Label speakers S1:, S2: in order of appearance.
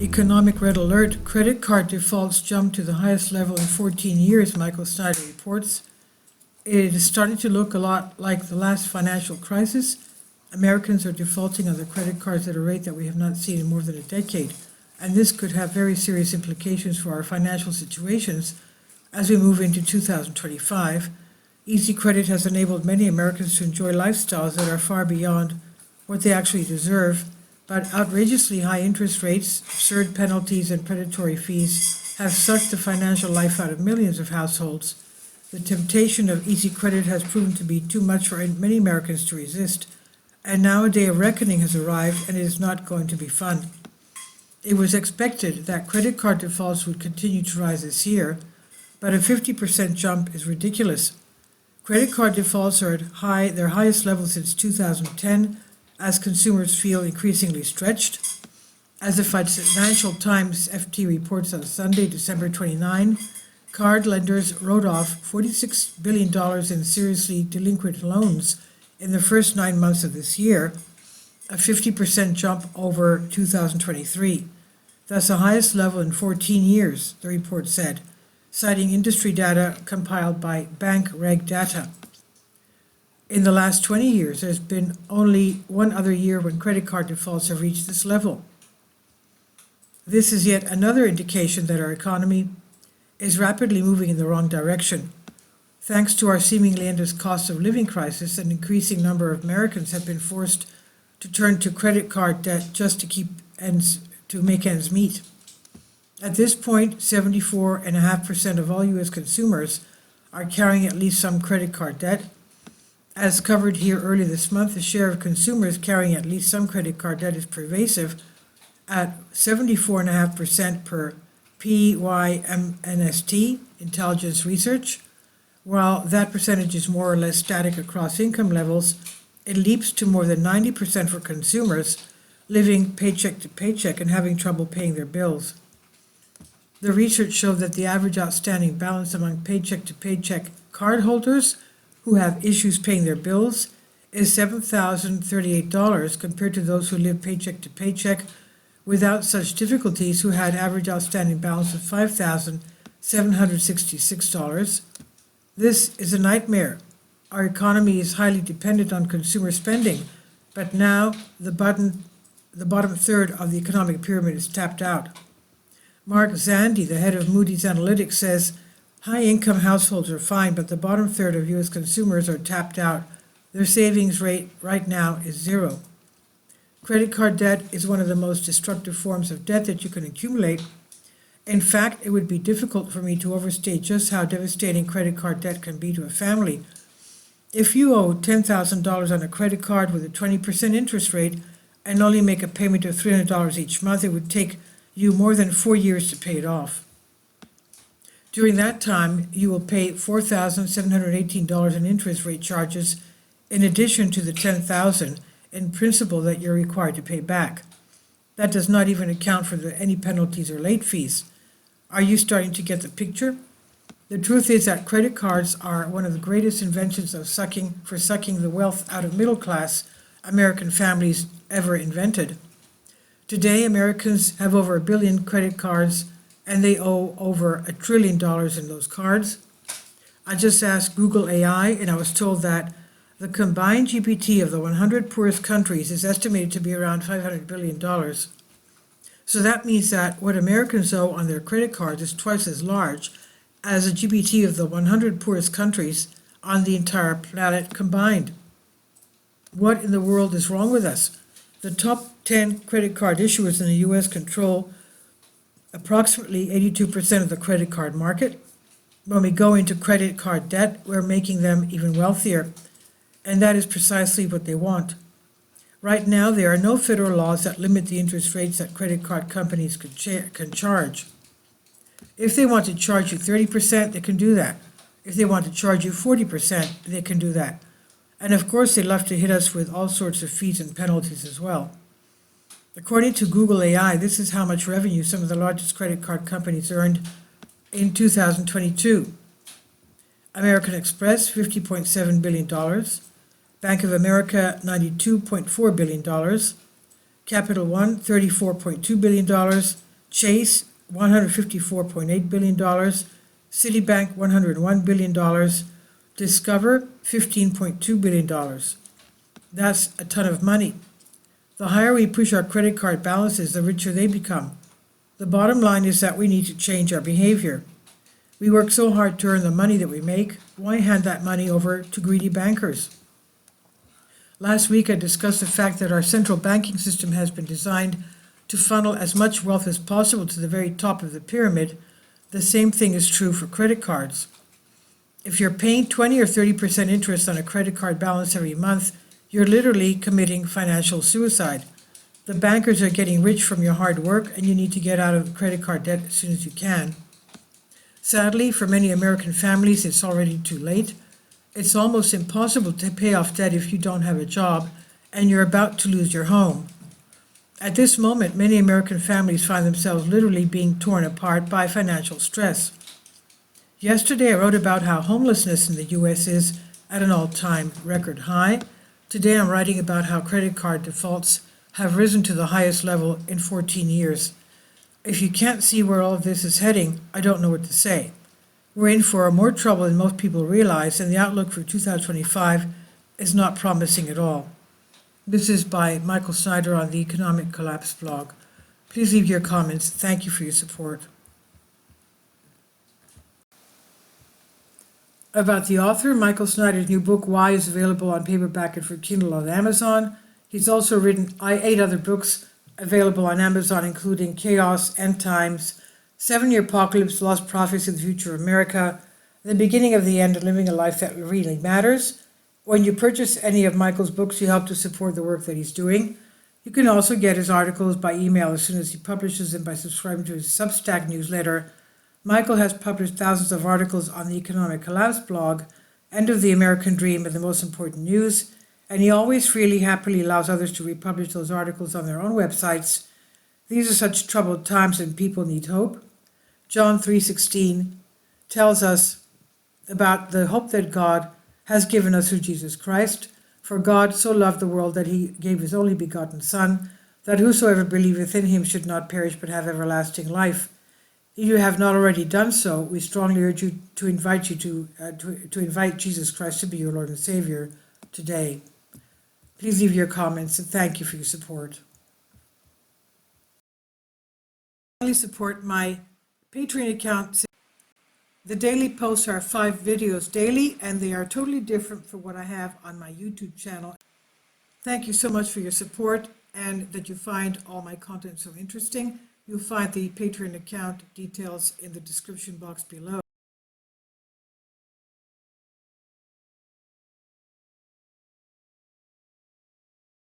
S1: Economic red alert. Credit card defaults jumped to the highest level in 14 years, Michael Snyder reports. It is starting to look a lot like the last financial crisis. Americans are defaulting on their credit cards at a rate that we have not seen in more than a decade. And this could have very serious implications for our financial situations as we move into 2025. Easy credit has enabled many Americans to enjoy lifestyles that are far beyond what they actually deserve, but outrageously high interest rates, absurd penalties, and predatory fees have sucked the financial life out of millions of households. The temptation of easy credit has proven to be too much for many Americans to resist, and now a day of reckoning has arrived, and it is not going to be fun. It was expected that credit card defaults would continue to rise this year, but a 50% jump is ridiculous. Credit card defaults are at their highest level since 2010, as consumers feel increasingly stretched. As the Financial Times FT reports on Sunday, December 29, card lenders wrote off $46 billion in seriously delinquent loans in the first 9 months of this year, a 50% jump over 2023. That's the highest level in 14 years, the report said, citing industry data compiled by Bank Reg Data. In the last 20 years, there's been only one other year when credit card defaults have reached this level. This is yet another indication that our economy is rapidly moving in the wrong direction. Thanks to our seemingly endless cost of living crisis, an increasing number of Americans have been forced to turn to credit card debt just to make ends meet. At this point, 74.5% of all U.S. consumers are carrying at least some credit card debt. As covered here earlier this month, the share of consumers carrying at least some credit card debt is pervasive at 74.5% per PYMNST, Intelligence Research. While that percentage is more or less static across income levels, it leaps to more than 90% for consumers living paycheck to paycheck and having trouble paying their bills. The research showed that the average outstanding balance among paycheck to paycheck cardholders who have issues paying their bills is $7,038 compared to those who live paycheck to paycheck without such difficulties who had average outstanding balance of $5,766. This is a nightmare. Our economy is highly dependent on consumer spending, but now the bottom third of the economic pyramid is tapped out. Mark Zandi, the head of Moody's Analytics, says high-income households are fine, but the bottom third of U.S. consumers are tapped out. Their savings rate right now is zero. Credit card debt is one of the most destructive forms of debt that you can accumulate. In fact, it would be difficult for me to overstate just how devastating credit card debt can be to a family. If you owe $10,000 on a credit card with a 20% interest rate and only make a payment of $300 each month, it would take you more than 4 years to pay it off. During that time, you will pay $4,718 in interest rate charges in addition to the $10,000 in principal that you're required to pay back. That does not even account for any penalties or late fees. Are you starting to get the picture? The truth is that credit cards are one of the greatest inventions of sucking the wealth out of middle-class American families ever invented. Today, Americans have over 1 billion credit cards, and they owe over $1 trillion in those cards. I just asked Google AI, and I was told that the combined GPT of the 100 poorest countries is estimated to be around $500 billion. So that means that what Americans owe on their credit cards is twice as large as the GPT of the 100 poorest countries on the entire planet combined. What in the world is wrong with us? The top 10 credit card issuers in the U.S. control approximately 82% of the credit card market. When we go into credit card debt, we're making them even wealthier, and that is precisely what they want. Right now, there are no federal laws that limit the interest rates that credit card companies can charge. If they want to charge you 30%, they can do that. If they want to charge you 40%, they can do that. And of course, they love to hit us with all sorts of fees and penalties as well. According to Google AI, this is how much revenue some of the largest credit card companies earned in 2022. American Express, $50.7 billion. Bank of America, $92.4 billion. Capital One, $34.2 billion, Chase, $154.8 billion, Citibank, $101 billion, Discover, $15.2 billion. That's a ton of money. The higher we push our credit card balances, the richer they become. The bottom line is that we need to change our behavior. We work so hard to earn the money that we make. Why hand that money over to greedy bankers? Last week, I discussed the fact that our central banking system has been designed to funnel as much wealth as possible to the very top of the pyramid. The same thing is true for credit cards. If you're paying 20 or 30% interest on a credit card balance every month, you're literally committing financial suicide. The bankers are getting rich from your hard work, and you need to get out of credit card debt as soon as you can. Sadly, for many American families, it's already too late. It's almost impossible to pay off debt if you don't have a job and you're about to lose your home. At this moment, many American families find themselves literally being torn apart by financial stress. Yesterday, I wrote about how homelessness in the U.S. is at an all-time record high. Today, I'm writing about how credit card defaults have risen to the highest level in 14 years. If you can't see where all of this is heading, I don't know what to say. We're in for more trouble than most people realize, and the outlook for 2025 is not promising at all. This is by Michael Snyder on the Economic Collapse blog. Please leave your comments. Thank you for your support. About the author, Michael Snyder's new book, Why, is available on paperback and for Kindle on Amazon. He's also written 8 other books available on Amazon, including Chaos, End Times, 7-Year Apocalypse, Lost Prophets of the Future of America, The Beginning of the End, and Living a Life That Really Matters. When you purchase any of Michael's books, you help to support the work that he's doing. You can also get his articles by email as soon as he publishes them by subscribing to his Substack newsletter. Michael has published thousands of articles on the Economic Collapse blog, End of the American Dream, and the Most Important News, and he always freely, happily allows others to republish those articles on their own websites. These are such troubled times and people need hope. John 3:16 tells us about the hope that God has given us through Jesus Christ. For God so loved the world that he gave his only begotten Son, that whosoever believeth in him should not perish but have everlasting life. If you have not already done so, we strongly urge you to invite Jesus Christ to be your Lord and Savior today. Please leave your comments, and thank you for your support. Finally, support my Patreon account. The daily posts are 5 videos daily, and they are totally different from what I have on my YouTube channel. Thank you so much for your support and that you find all my content so interesting. You'll find the Patreon account details in the description box below.